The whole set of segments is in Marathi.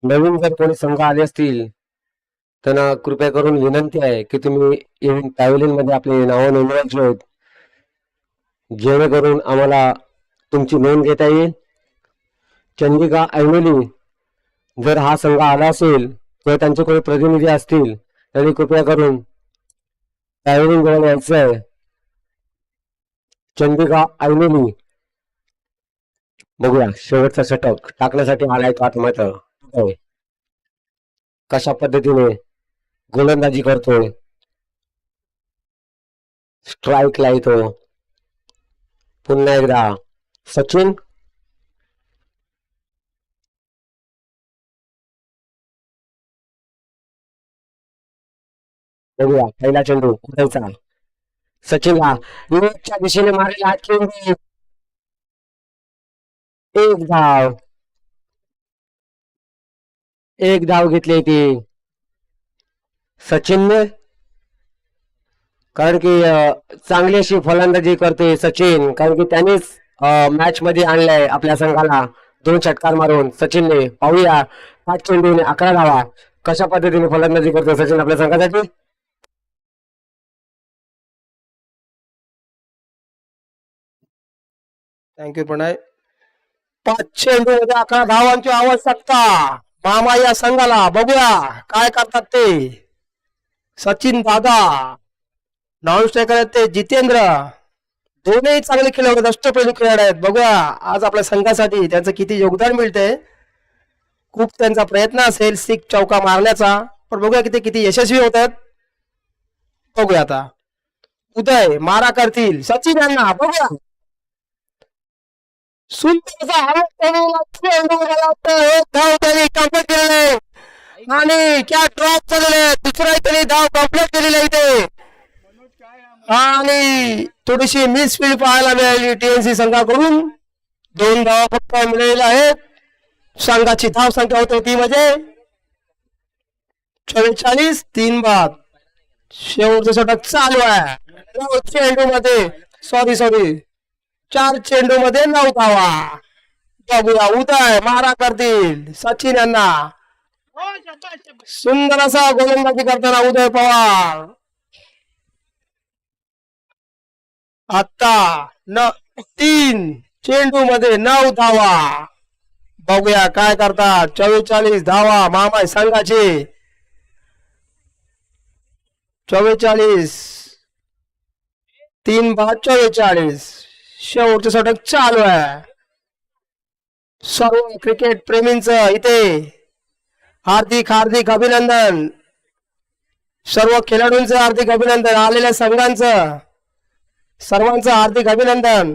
नवीन जर कोणी संघ आले असतील त्यांना कृपया करून विनंती आहे की तुम्ही इव्हेंट पॅव्हलियन मध्ये आपली नावं नोंदवायची आहेत, जेणेकरून आम्हाला तुमची नोंद घेता येईल. चंदिका ऐनोली जर हा संघ आला असेल किंवा त्यांचे कोणी प्रतिनिधी असतील त्यांनी कृपया करून पॅव्हलियन जवळ यायचं आहे. चंदिका ऐनोली, बघूया शेवटचा षटक टाकण्यासाठी आलाय तो आता मात्र कशा पद्धतीने गोलंदाजी करतोय, स्ट्राईकला येतो. पुन्हा एकदा सचिन, बघूया पहिला चेंडू उठायचा सचिनला लेगच्या दिशेने मारेल हा चेंडू. एक धाव, एक धाव घेतली ती सचिनने, कारण की चांगली अशी फलंदाजी करते सचिन, कारण की त्यानेच मॅच मध्ये आणलंय आपल्या संघाला 2 षटकार मारून. सचिनने पाहूया 5 चेंडूने 11 धावा कशा पद्धतीने फलंदाजी करतो सचिन आपल्या संघासाठी. थँक्यू प्रणय. 5 चेंडू मध्ये 11 धावांची आवश्यकता मामा या संघाला. बघूया काय करतात ते. सचिन दादा नॉन स्ट्रायकर आहेत ते जितेंद्र, दोन्ही चांगले खेळाडू, अष्टपैलू खेळाडू आहेत. बघूया आज आपल्या संघासाठी त्यांचं किती योगदान मिळते. खूप त्यांचा प्रयत्न असेल सिक्स चौका मारण्याचा, पण बघूया किती किती यशस्वी होतात. बघूया आता उदय मारा करतील सचिन यांना. बघूया सुंदर आणि क्या ड्रॉप झालेले, दुसरा त्यांनी धाव कंप्लीट केलेला इथे. आणि थोडीशी मिसफील्ड पाहायला मिळाली टीएनसी संघाकडून. 2 धावा फक्त मिळालेल्या आहेत. संघाची धाव संख्या होते ती म्हणजे 44. 3 बाद. शेवटचं षटक चालू आहे. 9 चेंडू मध्ये सॉरी 4 चेंडू मध्ये 9 धावा. बघूया उदय मारा करतील सचिन यांना. सुंदर असा गोलंदाजी करताना उदय पवार. आता 3 चेंडू मध्ये 9 धावा. बघूया काय करतात. 44 धावा मामा संघाचे. 44. 3 बाद 44. शेवटचं षटक चालू आहे. सर्व क्रिकेट प्रेमींचं इथे हार्दिक हार्दिक अभिनंदन. सर्व खेळाडूंचं हार्दिक अभिनंदन, आलेल्या संघांचं सर्वांचं हार्दिक अभिनंदन.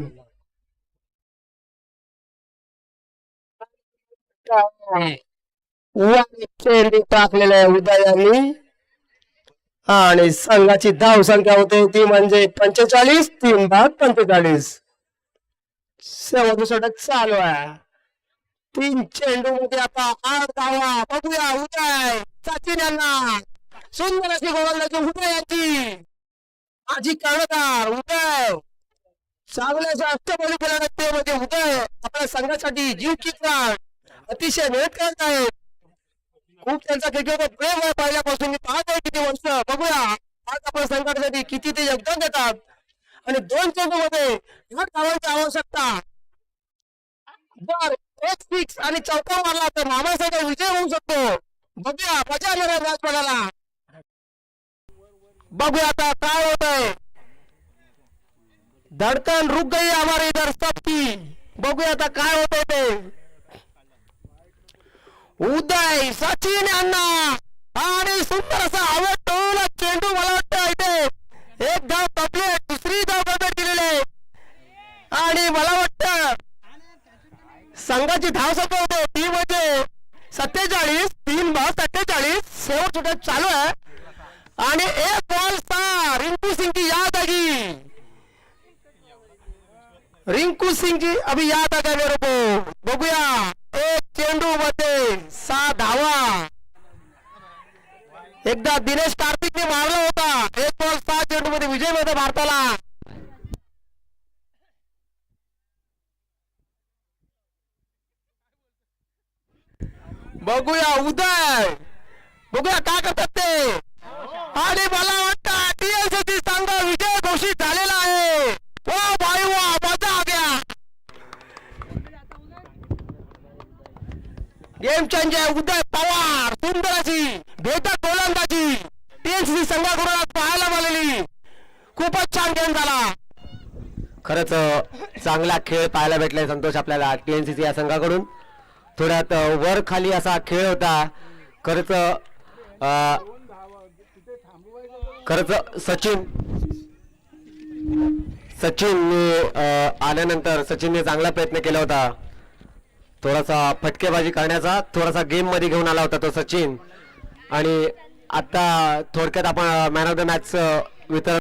चेंडू टाकलेला आहे उदयांनी आणि संघाची धाव संख्या होते ती म्हणजे 45. 3 बाद 45. शेवटचं षटक चालू आहे. 3 चेंडू मध्ये आता 8 धावा. बघूया उदय सचिन यांना. सुंदर अशी गोलंदाजी उदयाची. माझी कर्णधार उदय चांगल्याच्या अष्टपैलू खेळाडू मध्ये उदय आपल्या संघासाठी जीव की प्राण अतिशय मेहनत करत आहेत. खूप त्यांचा क्रिकेटवर प्रेम आहे पहिल्यापासून. मी पाहत आहे किती वर्ष. बघूया आज आपल्या संघासाठी किती ते योगदान देतात. आणि 2 चेंडू मध्ये 8 धावांची आवश्यकता. जर एक सिक्स आणि चौका मारला तर मामासाठी विजय होऊ शकतो. बघूया मजा येणार मॅच बघायला. बघूया आता काय होत आहे. धडकन रुक गई हमारी इधर सबकी. बघूया आता काय होत आहे ते. उदय सचिन यांना आणि सुंदर असा आवडला चेंडू. मला वाटतं इथे 1 धाव कंप्लीट, दुसरी धाव कंप्लीट केलेली आणि मला वाटतं संघाची धाव संख्या होते ती म्हणजे 47. 3 बाद 47. शेवट षटक चालू आहे आणि 1 बॉल चा रिंकू सिंह की याद आ गई. रिंकू सिंह जी अभी याद आ गया मेरे को. बघूया 1 चेंडू मध्ये 6 धावा. एकदा दिनेश कार्तिकने मारला होता. 1 बॉल 6 चेंडू मध्ये विजय मिळतो भारताला. बघूया उदय, बघूया काय करतात ते. आणि मला वाटतं TLC संघ विजय घोषित झालेला आहे. वा भाई वा, मजा आ गया. गेम चेंजर उदय पवार, सुंदर अशी भेदक गोलंदाजी TLC संघाकडून आज पाहायला मिळालेली. खूपच छान गेम झाला. खरंच चांगला खेळ पाहायला भेटलाय संतोष आपल्याला TNCC या संघाकडून. थोड्यात वर खाली असा खेळ होता. खरंच सचिनने आल्यानंतर सचिनने चांगला प्रयत्न केला होता. थोडासा फटकेबाजी करण्याचा, थोडासा गेम मध्ये घेऊन आला होता तो सचिन. आणि आता थोडक्यात आपण मॅन ऑफ द मॅच वितरण